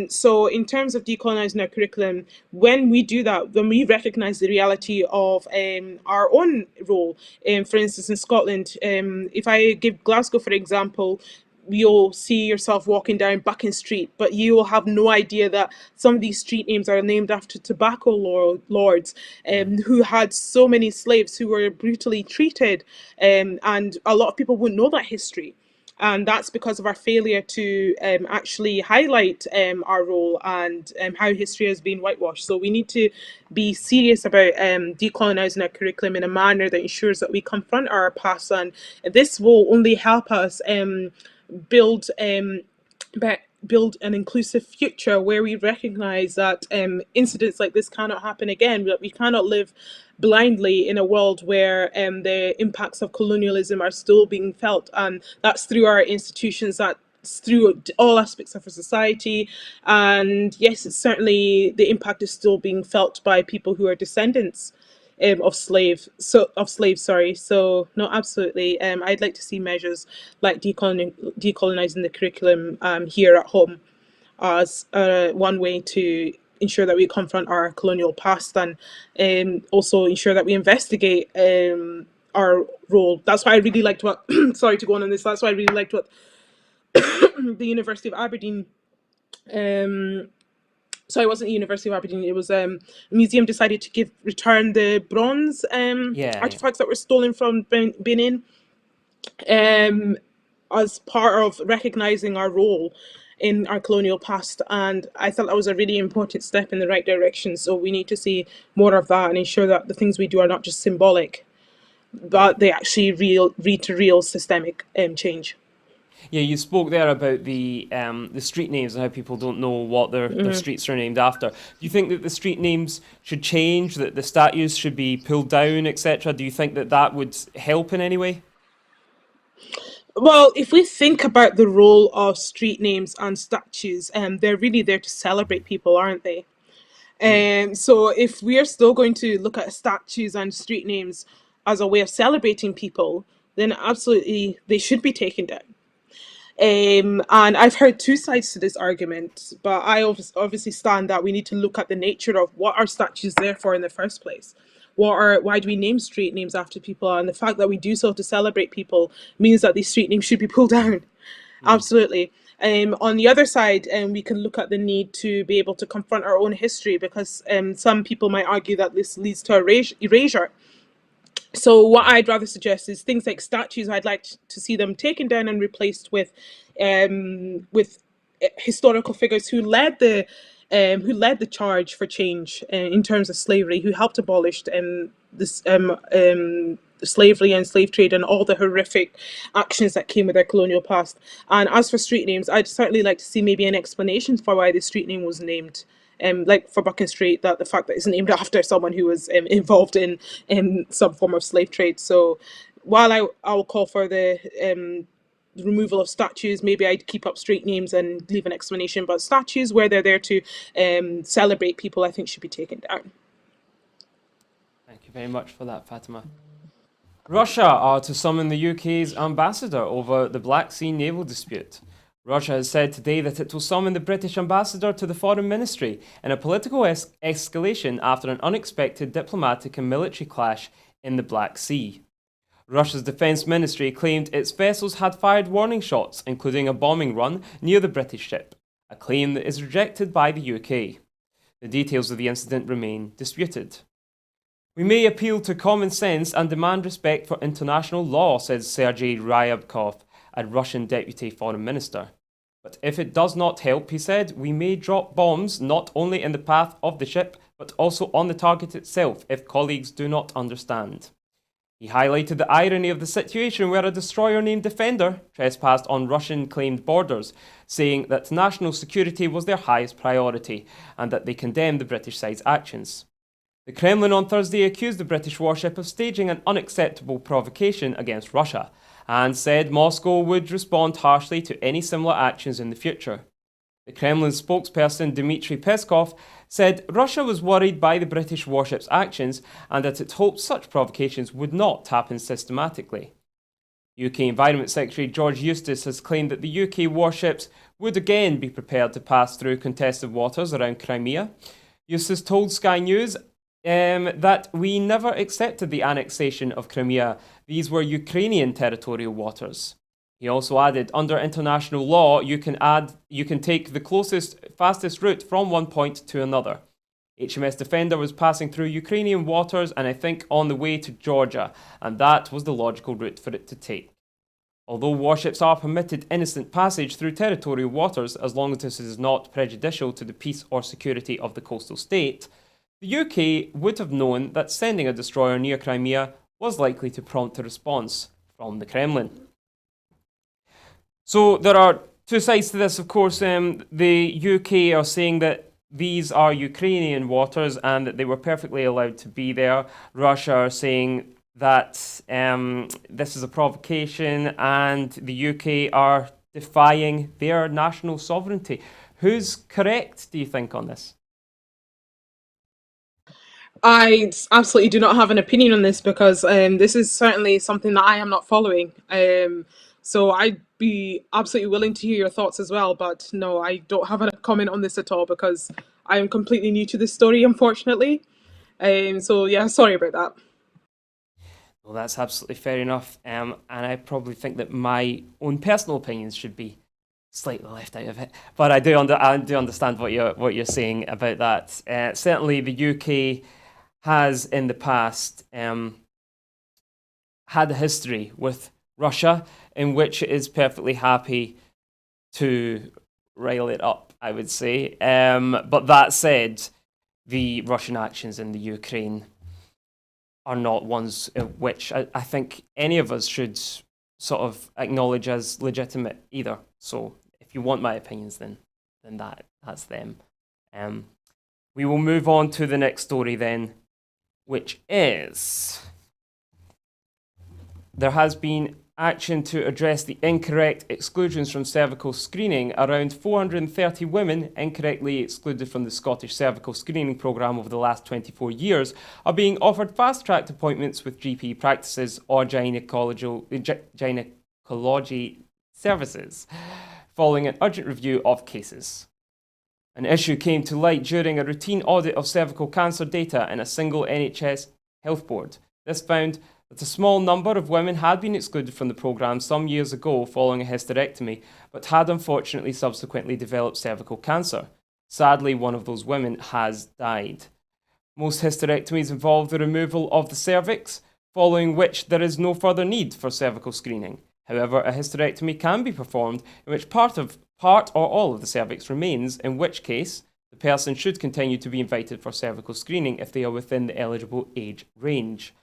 So, in terms of decolonizing our curriculum, when we do that, when we recognize the reality of our own role, for instance, in Scotland, if I give Glasgow for example, you'll see yourself walking down Bucking Street, but you will have no idea that some of these street names are named after tobacco lords who had so many slaves who were brutally treated. And a lot of people wouldn't know that history. And that's because of our failure to actually highlight our role and how history has been whitewashed. So we need to be serious about decolonizing our curriculum in a manner that ensures that we confront our past, and this will only help us build build an inclusive future where we recognize that incidents like this cannot happen again, that we cannot live blindly in a world where the impacts of colonialism are still being felt, and that's through our institutions, that's through all aspects of our society. And yes, it's certainly the impact is still being felt by people who are descendants of slaves. Sorry. So no, absolutely. I'd like to see measures like decolonizing the curriculum here at home as one way to ensure that we confront our colonial past, and also ensure that we investigate our role. That's why I really liked what. Sorry to go on this. That's why I really liked what the University of Aberdeen. So it wasn't the University of Aberdeen. It was a museum decided to return the bronze Yeah. artifacts that were stolen from Benin, as part of recognizing our role in our colonial past. And I thought that was a really important step in the right direction. So we need to see more of that and ensure that the things we do are not just symbolic, but they actually lead to real systemic change. Yeah, you spoke there about the street names and how people don't know what their streets are named after. Do you think that the street names should change, that the statues should be pulled down, etc.? Do you think that that would help in any way? Well, if we think about the role of street names and statues, they're really there to celebrate people, aren't they? Mm. So if we are still going to look at statues and street names as a way of celebrating people, then absolutely they should be taken down. And I've heard two sides to this argument, but I obviously stand that we need to look at the nature of what are statues there for in the first place. Why do we name street names after people? And the fact that we do so to celebrate people means that these street names should be pulled down. Mm. Absolutely. On the other side, we can look at the need to be able to confront our own history, because some people might argue that this leads to erasure. So what I'd rather suggest is things like statues. I'd like to see them taken down and replaced with historical figures who led the charge for change in terms of slavery, who helped abolish this slavery and slave trade and all the horrific actions that came with their colonial past. And as for street names, I'd certainly like to see maybe an explanation for why the street name was named. Like for Bucking Street, that the fact that it's named after someone who was involved in some form of slave trade. So while I'll call for the removal of statues, maybe I'd keep up street names and leave an explanation. But statues, where they're there to celebrate people, I think should be taken down. Thank you very much for that, Fatima. Russia are to summon the UK's ambassador over the Black Sea naval dispute. Russia has said today that it will summon the British ambassador to the Foreign Ministry in a political escalation after an unexpected diplomatic and military clash in the Black Sea. Russia's defence ministry claimed its vessels had fired warning shots, including a bombing run near the British ship, a claim that is rejected by the UK. The details of the incident remain disputed. We may appeal to common sense and demand respect for international law, says Sergei Ryabkov, a Russian deputy foreign minister. But if it does not help, he said, we may drop bombs not only in the path of the ship, but also on the target itself if colleagues do not understand. He highlighted the irony of the situation where a destroyer named Defender trespassed on Russian-claimed borders, saying that national security was their highest priority and that they condemned the British side's actions. The Kremlin on Thursday accused the British warship of staging an unacceptable provocation against Russia and said Moscow would respond harshly to any similar actions in the future. The Kremlin spokesperson Dmitry Peskov said Russia was worried by the British warship's actions and that it hoped such provocations would not happen systematically. UK Environment Secretary George Eustace has claimed that the UK warships would again be prepared to pass through contested waters around Crimea. Eustace told Sky News that we never accepted the annexation of Crimea. These were Ukrainian territorial waters. He also added, under international law, you can take the closest, fastest route from one point to another. HMS Defender was passing through Ukrainian waters and I think on the way to Georgia, and that was the logical route for it to take. Although warships are permitted innocent passage through territorial waters as long as this is not prejudicial to the peace or security of the coastal state, the UK would have known that sending a destroyer near Crimea was likely to prompt a response from the Kremlin. So there are two sides to this, of course. The UK are saying that these are Ukrainian waters and that they were perfectly allowed to be there. Russia are saying that this is a provocation and the UK are defying their national sovereignty. Who's correct, do you think, on this? I absolutely do not have an opinion on this because this is certainly something that I am not following. So I'd be absolutely willing to hear your thoughts as well, but no, I don't have a comment on this at all because I am completely new to this story, unfortunately. So yeah, sorry about that. Well, that's absolutely fair enough. And I probably think that my own personal opinions should be slightly left out of it. But I do understand what you're saying about that. Certainly, the UK has in the past had a history with Russia in which it is perfectly happy to rile it up, I would say. But that said, the Russian actions in the Ukraine are not ones which I think any of us should sort of acknowledge as legitimate either. So if you want my opinions, then that's them. We will move on to the next story then, which is there has been action to address the incorrect exclusions from cervical screening. Around 430 women incorrectly excluded from the Scottish cervical screening programme over the last 24 years are being offered fast-tracked appointments with GP practices or gynecology services, following an urgent review of cases. An issue came to light during a routine audit of cervical cancer data in a single NHS health board. This found that a small number of women had been excluded from the programme some years ago following a hysterectomy, but had unfortunately subsequently developed cervical cancer. Sadly, one of those women has died. Most hysterectomies involve the removal of the cervix, following which there is no further need for cervical screening. However, a hysterectomy can be performed in which part or all of the cervix remains, in which case the person should continue to be invited for cervical screening if they are within the eligible age range.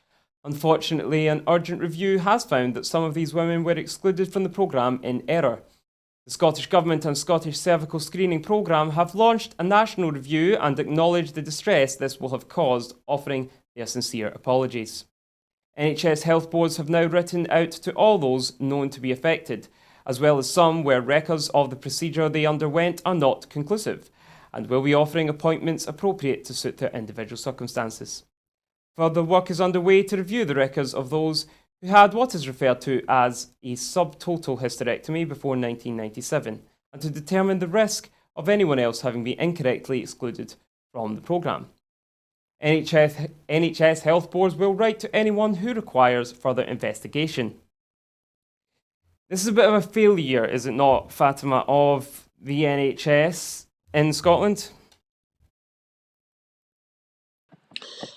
Unfortunately, an urgent review has found that some of these women were excluded from the programme in error. The Scottish Government and Scottish Cervical Screening Programme have launched a national review and acknowledged the distress this will have caused, offering their sincere apologies. NHS health boards have now written out to all those known to be affected, as well as some where records of the procedure they underwent are not conclusive, and will be offering appointments appropriate to suit their individual circumstances. Further work is underway to review the records of those who had what is referred to as a subtotal hysterectomy before 1997, and to determine the risk of anyone else having been incorrectly excluded from the programme. NHS health boards will write to anyone who requires further investigation. This is a bit of a failure, is it not, Fatima, of the NHS in Scotland?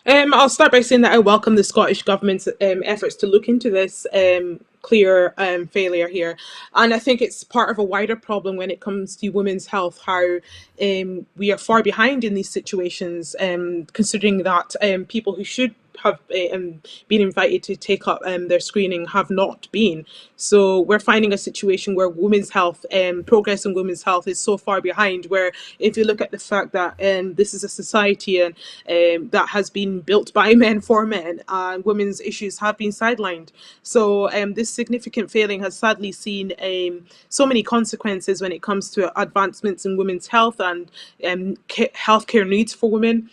I'll start by saying that I welcome the Scottish Government's efforts to look into this clear failure here. And I think it's part of a wider problem when it comes to women's health, how we are far behind in these situations, considering that people who should have been invited to take up their screening have not been. So we're finding a situation where women's health, progress in women's health is so far behind, where if you look at the fact that this is a society and that has been built by men for men, and women's issues have been sidelined. So this significant failing has sadly seen so many consequences when it comes to advancements in women's health and healthcare needs for women.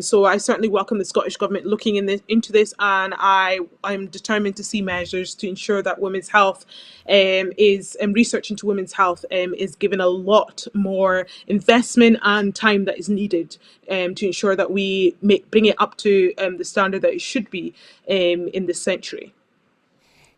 So I certainly welcome the Scottish Government looking into this, and I'm determined to see measures to ensure that women's health is research into women's health is given a lot more investment and time that is needed to ensure that we bring it up to the standard that it should be in this century.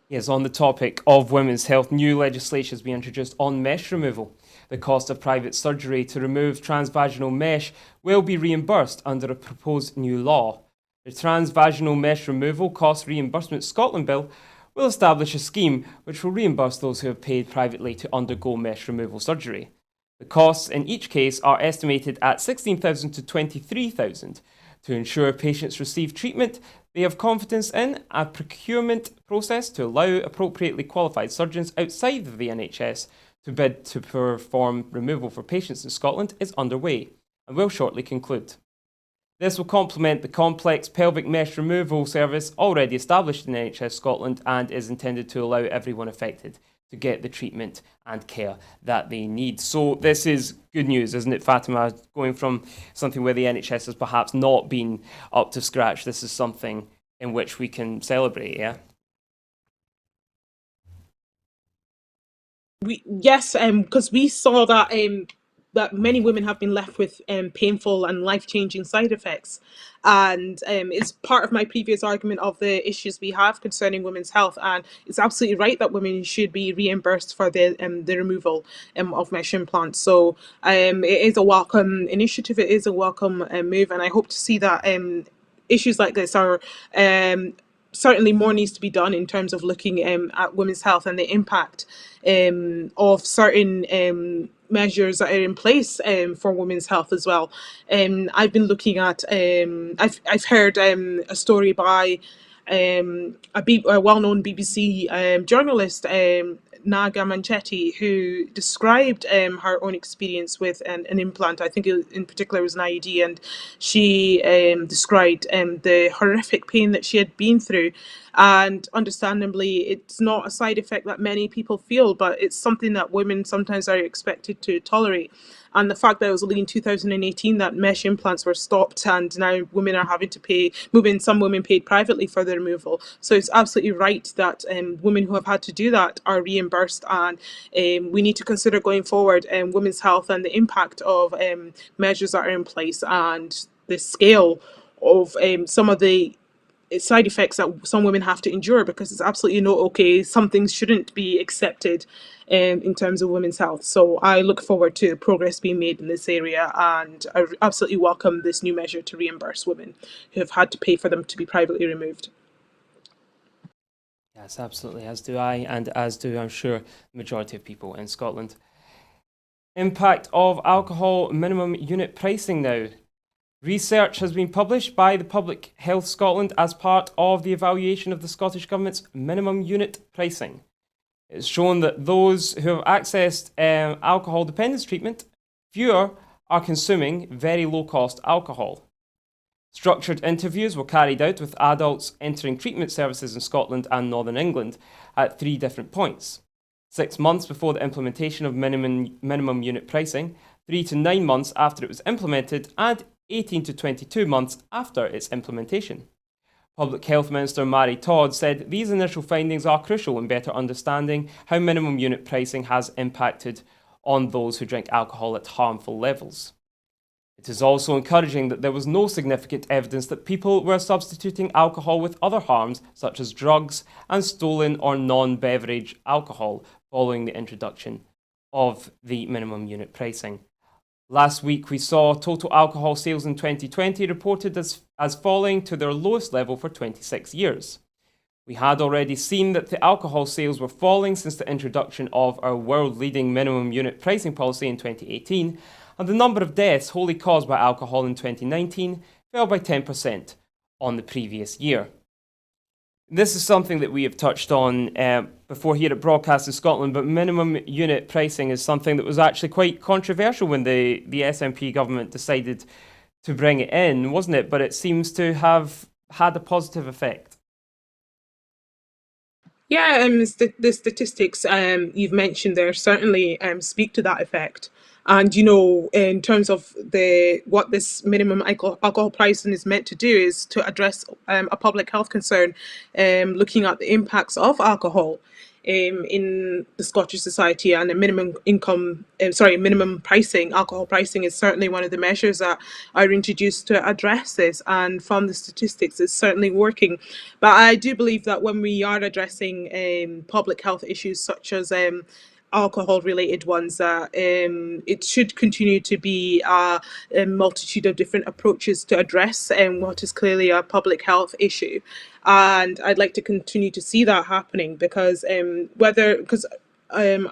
Yes, on the topic of women's health, new legislation has been introduced on mesh removal. The cost of private surgery to remove transvaginal mesh will be reimbursed under a proposed new law. The Transvaginal Mesh Removal Cost Reimbursement Scotland Bill will establish a scheme which will reimburse those who have paid privately to undergo mesh removal surgery. The costs in each case are estimated at $16,000 to $23,000. To ensure patients receive treatment they have confidence in, a procurement process to allow appropriately qualified surgeons outside of the NHS to bid to perform removal for patients in Scotland is underway and will shortly conclude. This will complement the complex pelvic mesh removal service already established in NHS Scotland and is intended to allow everyone affected to get the treatment and care that they need. So this is good news, isn't it, Fatima? Going from something where the NHS has perhaps not been up to scratch, this is something in which we can celebrate, yeah? Yes, because we saw that that many women have been left with painful and life-changing side effects, and it's part of my previous argument of the issues we have concerning women's health. And it's absolutely right that women should be reimbursed for the removal of mesh implants. So it is a welcome initiative. It is a welcome move, and I hope to see that issues like this are. Certainly more needs to be done in terms of looking at women's health and the impact of certain measures that are in place for women's health as well. I've been looking at, I've heard a story by a well-known BBC journalist, Naga Manchetti, who described her own experience with an implant. I think in particular it was an IUD, and she described the horrific pain that she had been through. And understandably, it's not a side effect that many people feel, but it's something that women sometimes are expected to tolerate. And the fact that it was only in 2018 that mesh implants were stopped, and now women are having to pay, some women paid privately for the removal. So it's absolutely right that women who have had to do that are reimbursed, and we need to consider going forward women's health and the impact of measures that are in place and the scale of some of the side effects that some women have to endure, because it's absolutely not okay. Some things shouldn't be accepted in terms of women's health. So I look forward to progress being made in this area, and I absolutely welcome this new measure to reimburse women who have had to pay for them to be privately removed. Yes, absolutely, as do I, and as do, I'm sure, the majority of people in Scotland. Impact of alcohol minimum unit pricing now. Research has been published by the Public Health Scotland as part of the evaluation of the Scottish Government's minimum unit pricing. It's shown that those who have accessed alcohol dependence treatment, fewer are consuming very low-cost alcohol. Structured interviews were carried out with adults entering treatment services in Scotland and Northern England at 3 different points. 6 months before the implementation of minimum unit pricing, 3 to 9 months after it was implemented, and 18 to 22 months after its implementation. Public Health Minister Mary Todd said these initial findings are crucial in better understanding how minimum unit pricing has impacted on those who drink alcohol at harmful levels. It is also encouraging that there was no significant evidence that people were substituting alcohol with other harms such as drugs and stolen or non-beverage alcohol following the introduction of the minimum unit pricing. Last week, we saw total alcohol sales in 2020 reported as falling to their lowest level for 26 years. We had already seen that the alcohol sales were falling since the introduction of our world-leading minimum unit pricing policy in 2018, and the number of deaths wholly caused by alcohol in 2019 fell by 10%, on the previous year. This is something that we have touched on before here at Broadcast in Scotland, but minimum unit pricing is something that was actually quite controversial when the SNP government decided to bring it in, wasn't it? But it seems to have had a positive effect. Yeah, the statistics you've mentioned there certainly speak to that effect. And in terms of what this minimum alcohol pricing is meant to do is to address a public health concern, looking at the impacts of alcohol in the Scottish society, and a minimum pricing, alcohol pricing is certainly one of the measures that are introduced to address this. And from the statistics, it's certainly working. But I do believe that when we are addressing public health issues such as alcohol related ones, that it should continue to be a multitude of different approaches to address what is clearly a public health issue. And I'd like to continue to see that happening, because a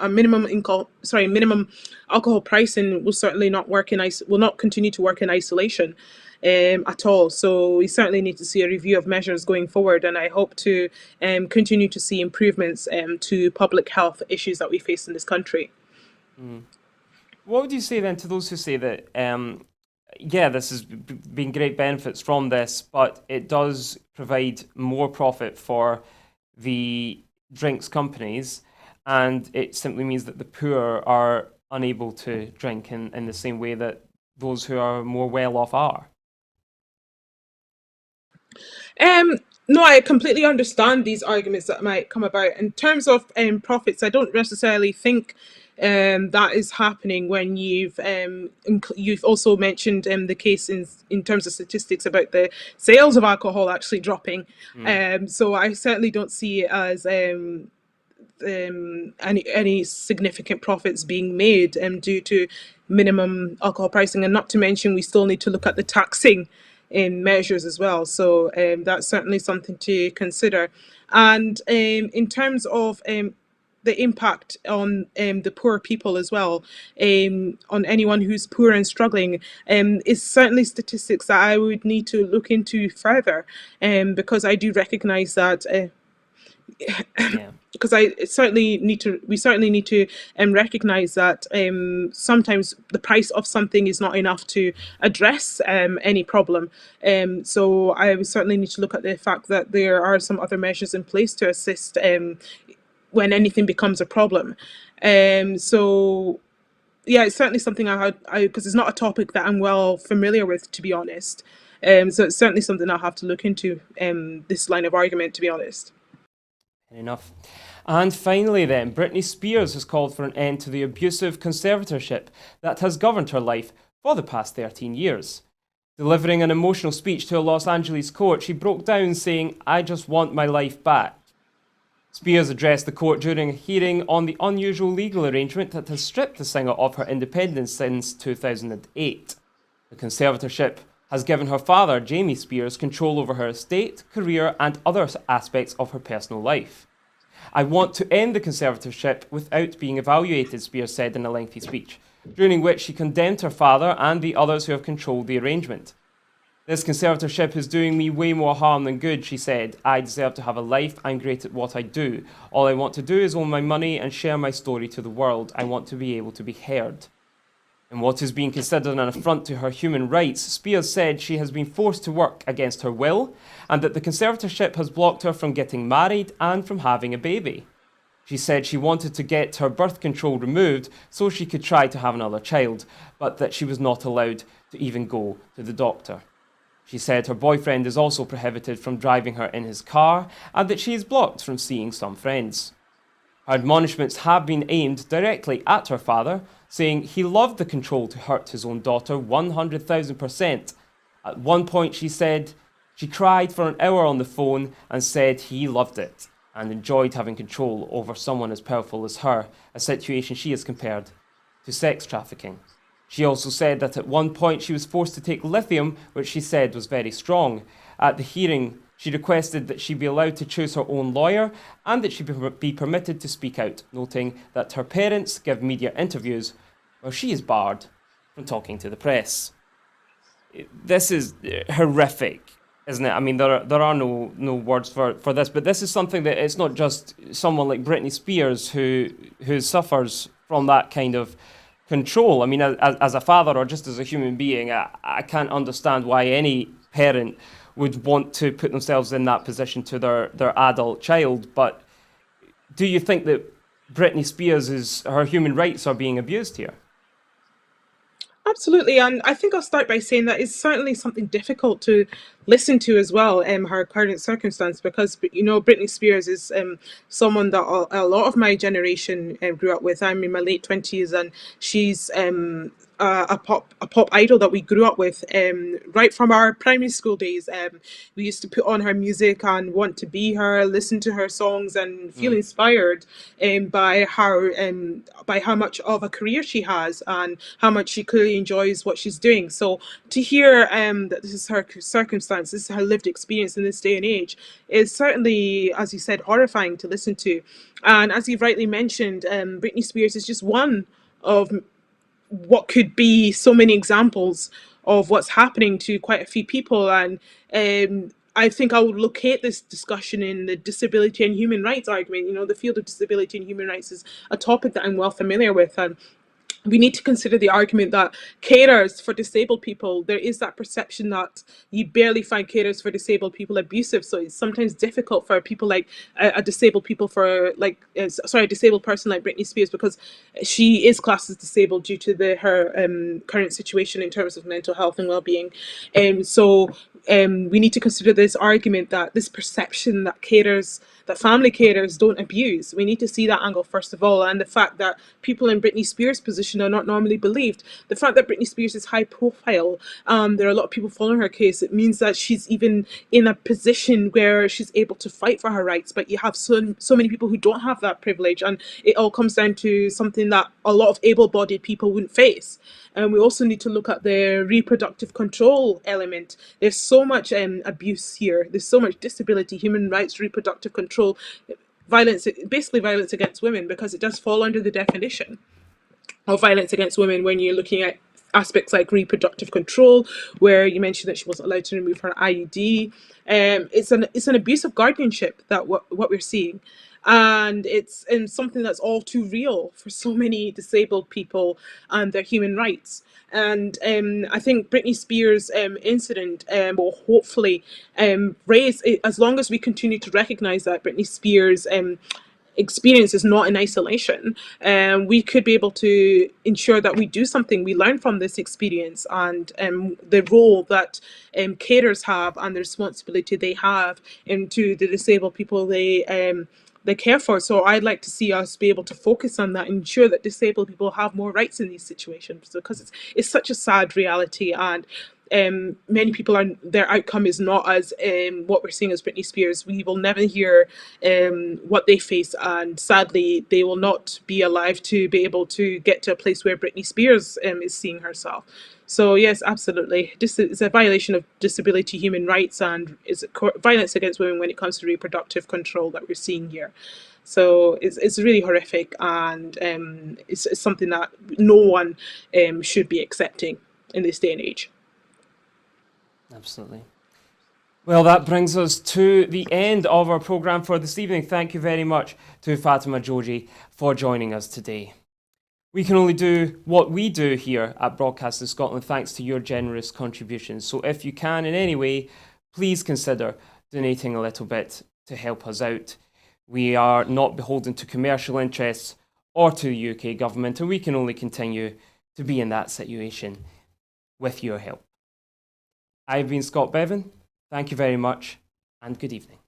minimum alcohol pricing will certainly not work will not continue to work in isolation at all. So we certainly need to see a review of measures going forward, and I hope to continue to see improvements to public health issues that we face in this country. What would you say then to those who say that, this has been great benefits from this, but it does provide more profit for the drinks companies, and it simply means that the poor are unable to drink in the same way that those who are more well off are? No, I completely understand these arguments that might come about. In terms of profits, I don't necessarily think that is happening when you've also mentioned the case in terms of statistics about the sales of alcohol actually dropping. So I certainly don't see it as any significant profits being made due to minimum alcohol pricing, and not to mention we still need to look at the taxing measures as well. So that's certainly something to consider. And in terms of the impact on the poor people as well, on anyone who's poor and struggling, is certainly statistics that I would need to look into further, because I do recognise that. Yeah. Because we certainly need to recognise that sometimes the price of something is not enough to address any problem. So I would certainly need to look at the fact that there are some other measures in place to assist when anything becomes a problem. So yeah, it's certainly something because it's not a topic that I'm well familiar with, to be honest. So it's certainly something I'll have to look into, this line of argument, to be honest. Enough. And finally then, Britney Spears has called for an end to the abusive conservatorship that has governed her life for the past 13 years. Delivering an emotional speech to a Los Angeles court, she broke down saying, "I just want my life back." Spears addressed the court during a hearing on the unusual legal arrangement that has stripped the singer of her independence since 2008. The conservatorship has given her father, Jamie Spears, control over her estate, career, and other aspects of her personal life. "I want to end the conservatorship without being evaluated," Spears said in a lengthy speech, during which she condemned her father and the others who have controlled the arrangement. "This conservatorship is doing me way more harm than good," she said. "I deserve to have a life. I'm great at what I do. All I want to do is own my money and share my story to the world. I want to be able to be heard." In what is being considered an affront to her human rights, Spears said she has been forced to work against her will, and that the conservatorship has blocked her from getting married and from having a baby. She said she wanted to get her birth control removed so she could try to have another child, but that she was not allowed to even go to the doctor. She said her boyfriend is also prohibited from driving her in his car, and that she is blocked from seeing some friends. Her admonishments have been aimed directly at her father, saying he loved the control to hurt his own daughter 100,000%. At one point, she said she cried for an hour on the phone and said he loved it and enjoyed having control over someone as powerful as her, a situation she has compared to sex trafficking. She also said that at one point she was forced to take lithium, which she said was very strong. At the hearing, she requested that she be allowed to choose her own lawyer and that she be permitted to speak out, noting that her parents give media interviews while she is barred from talking to the press. This is horrific, isn't it? I mean, there are no words for this, but this is something that it's not just someone like Britney Spears who suffers from that kind of control. I mean, as a father or just as a human being, I can't understand why any parent would want to put themselves in that position to their adult child. But do you think that Britney Spears her human rights are being abused here? Absolutely, and I think I'll start by saying that it's certainly something difficult to listen to as well. Her current circumstance, because Britney Spears is someone that a lot of my generation grew up with. I'm in my late 20s, and she's a pop idol that we grew up with right from our primary school days. We used to put on her music and want to be her, listen to her songs, and feel Mm. inspired by how much of a career she has and how much she clearly enjoys what she's doing. So to hear that this is her circumstance, this is her lived experience in this day and age, is certainly, as you said, horrifying to listen to. And as you've rightly mentioned, Britney Spears is just one of what could be so many examples of what's happening to quite a few people. And I think I would locate this discussion in the disability and human rights argument. The field of disability and human rights is a topic that I'm well familiar with, and we need to consider the argument that carers for disabled people, there is that perception that you barely find carers for disabled people abusive. So it's sometimes difficult for people like a disabled people for like, sorry, a disabled person like Britney Spears, because she is classed as disabled due to her current situation in terms of mental health and well-being. So we need to consider this argument that this perception that family carers don't abuse. We need to see that angle first of all, and the fact that people in Britney Spears' position are not normally believed. The fact that Britney Spears is high profile, there are a lot of people following her case. It means that she's even in a position where she's able to fight for her rights. But you have so many people who don't have that privilege, and it all comes down to something that a lot of able-bodied people wouldn't face. And we also need to look at the reproductive control element. There's so much abuse here. There's so much disability, human rights, reproductive control, violence, basically violence against women, because it does fall under the definition of violence against women when you're looking at aspects like reproductive control, where you mentioned that she wasn't allowed to remove her IUD. It's an abuse of guardianship that what we're seeing. And it's something that's all too real for so many disabled people and their human rights. And I think Britney Spears' incident will hopefully raise, as long as we continue to recognise that Britney Spears' experience is not in isolation, we could be able to ensure that we do something, we learn from this experience, and the role that carers have and the responsibility they have into the disabled people they care for. So I'd like to see us be able to focus on that, ensure that disabled people have more rights in these situations, because it's such a sad reality, and many people their outcome is not as what we're seeing as Britney Spears. We will never hear what they face, and sadly they will not be alive to be able to get to a place where Britney Spears is seeing herself. So yes, absolutely, this is a violation of disability human rights, and is violence against women when it comes to reproductive control that we're seeing here. So it's really horrific, and it's something that no one should be accepting in this day and age. Absolutely. Well, that brings us to the end of our programme for this evening. Thank you very much to Fatima Joji for joining us today. We can only do what we do here at Broadcasting Scotland thanks to your generous contributions. So if you can in any way, please consider donating a little bit to help us out. We are not beholden to commercial interests or to the UK government, and we can only continue to be in that situation with your help. I've been Scott Bevan. Thank you very much, and good evening.